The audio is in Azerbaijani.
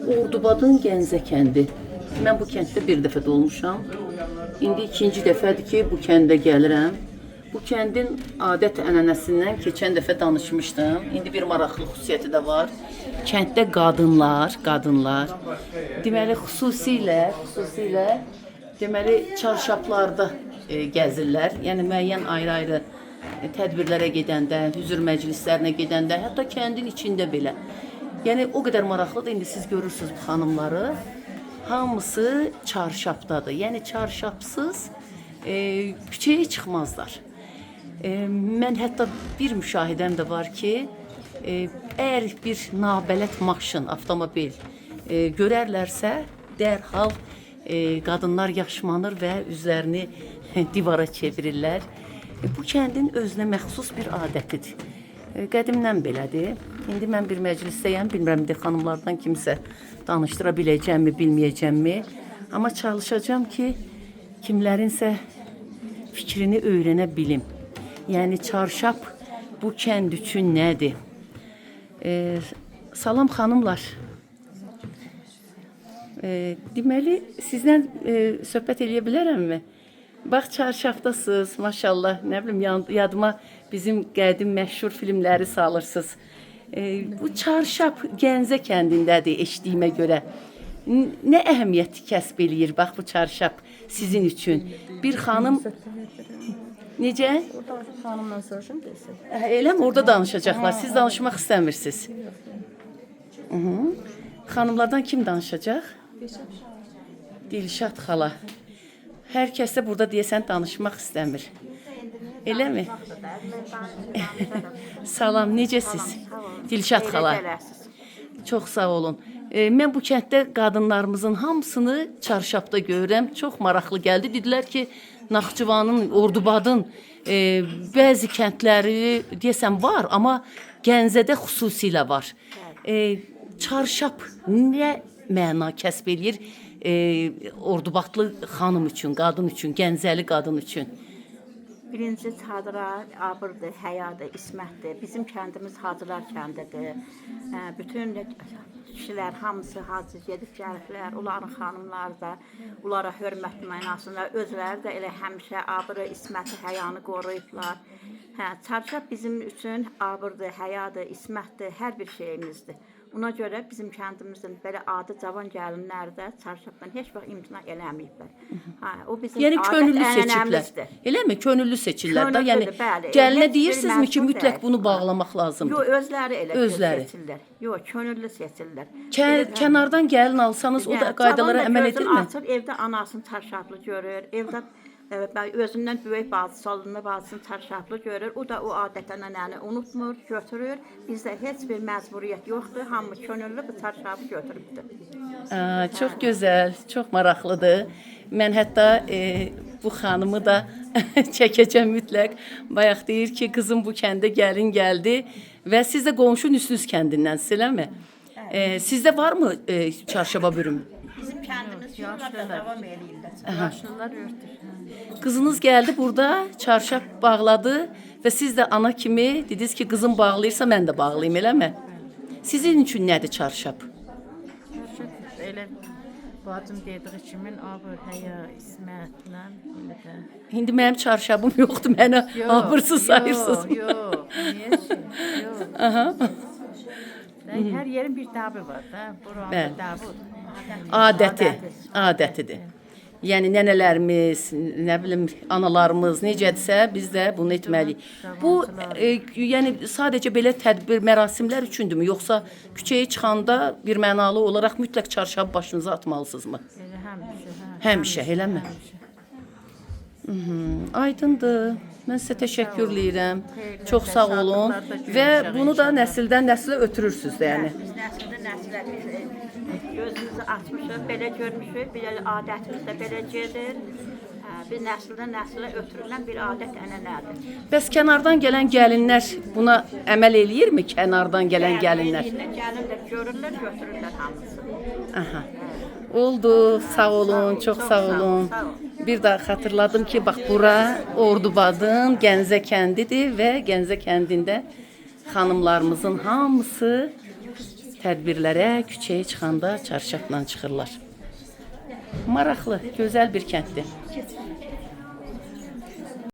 Ordubadın Gəncə kəndi. Mən bu kənddə bir dəfə də olmuşam. İndi ikinci dəfədir ki, bu kəndə gəlirəm. Bu kəndin adət-ənənəsindən keçən dəfə danışmışdım. İndi bir maraqlı xüsusiyyəti də var. Kənddə qadınlar, deməli xüsusilə deməli çarşaflarda gəzirlər. Yəni müəyyən ayrı-ayrı tədbirlərə gedəndə, hüzur məclislərinə gedəndə, hətta kəndin içində belə. Yəni o qədər maraqlıdır. İndi siz görürsünüz bu xanımları. Hamısı çarşafdadır. Yəni çarşafsız küçəyə çıxmazlar. Mən hətta bir müşahidəm də var ki, əgər bir nabələd maşın, avtomobil görərlərsə, dərhal qadınlar yaşmanır və üzlərini divara çevirirlər. Bu kəndin özünə məxsus bir adətidir. Qədimdən belədir. İndi mən bir məclisdəyəm, bilmirəm indi xanımlardan kimsə danışdıra biləcəmmi, bilməyəcəmmi. Amma çalışacağam ki, kimlərinsə fikrini öyrənə bilim. Yəni çarşaf bu kənd üçün nədir? Salam xanımlar. Deməli, sizlə söhbət eləyə bilərəmmi? Bax, çarşafdasınız, maşallah, nə bilim, yadıma bizim qədim məşhur filmləri salırsınız. Bu çarşaf Gəncə kəndindədir, eşitdiyimə görə. Nə əhəmiyyət kəsb eləyir, bax, bu çarşaf sizin üçün? Bir xanım... Necə? Orada xanımla soruşum desin. Elə mi? Orada danışacaqlar. Siz danışmaq istəmirsiniz. Xanımlardan kim danışacaq? Dilşad xala. Hər kəs də burada deyəsən danışmaq istəmir. Elə mi? Salam, necəsiz? Dilşad xala. Çox sağ olun. Mən bu kənddə qadınlarımızın hamısını çarşafda görürəm. Çox maraqlı gəldi. Dedilər ki, Naxçıvanın, Ordubadın bəzi kəndləri deyəsən var, amma Gəncədə xüsusilə var. Çarşaf nə məna kəsb eləyir Ordubadlı xanım üçün, qadın üçün, Gəncəli qadın üçün? Birinci çadıra abırdır, həyadır, ismətdir. Bizim kəndimiz Hacılar kəndidir. Bütün kişilər hamısı hacı gedib gəliblər. Onların xanımları da onlara hörmət mənasında özləri də elə həmişə abırı, isməti, həyanı qoruyublar. Çarşaf bizim üçün abırdır, həyadır, ismətdir, hər bir şeyimizdir. Ona görə bizim kəndimizin belə adi cavan gəlinləri də çarşafdan heç vaxt imtina eləməyiblər. O bizim yəni könüllü seçiblər. ənənəmizdir. Eləmi? Könüllü seçirlər də. Yəni Könüllüdür, bəli. gəlinə Heç bir deyirsizmi ki, məsul mütləq deyil. bunu bağlamaq lazımdır? Yox, özləri elə Özləri. seçirlər. Yox, könüllü seçirlər. Kənardan gəlin alsanız o da qaydalara əməl edirmi? Açır, evdə anasını çarşaflı görür, evdə özündən böyük bacısı, alınlı bacısını çarşaflı görür. O da o adət-ənənəni unutmur, götürür. Bizdə heç bir məcburiyyət yoxdur. Hamı könüllü bu çarşafı götürübdür. Çox gözəl, çox maraqlıdır. Mən hətta bu xanımı da çəkəcəm mütləq. Bayaq deyir ki, qızım bu kəndə gəlin gəldi və siz də qonşu Nüsnüz kəndindən, eləmi? Sizdə varmı çarşaba bürüm? Bizim kəndimiz yoxdur, davam eləyirlər. Yaşlılar örtür. Qızınız gəldi burada, çarşaf bağladı və siz də ana kimi dediniz ki, qızım bağlayırsa mən də bağlayayım, eləmi? Sizin üçün nədir çarşaf? Elə bacım dediyi kimi abır, həya, ismətlə elə də. İndi mənim çarşafım yoxdur, mənə abırsız sayırsınız. Yox, yox. Hər yerin bir dabı var da. Buranın dabı. Adətidir. Yəni nənələrimiz, nə bilim, analarımız necədirsə, biz də bunu etməliyik. Bu, yəni sadəcə belə tədbir, mərasimlər üçündürmü? Yoxsa küçəyə çıxanda bir mənalı olaraq mütləq çarşafı başınıza atmalısınızmı? Həmişə, eləmi? Aydındır. Mən sizə təşəkkür edirəm. Çox sağ olun. Və bunu da nəsildən nəslə ötürürsünüz də, yəni. Biz nəsildən nəslə gözümüzü açmışıq, belə görmüşük, belə adətimiz də belə gedir. Biz nəsildən nəslə ötürülən bir adət-ənənədir. Bəs kənardan gələn gəlinlər buna əməl eləyirmi? Kənardan gələn gəlinlər. Gəlirlər, görürlər, götürürlər hamısı. Oldu, sağ olun, çox sağ olun. Bir daha xatırladım ki, bax bura Ordubadın Gəncə kəndidir və Gəncə kəndində xanımlarımızın hamısı tədbirlərə, küçəyə çıxanda çarşafla çıxırlar. Maraqlı, gözəl bir kənddir.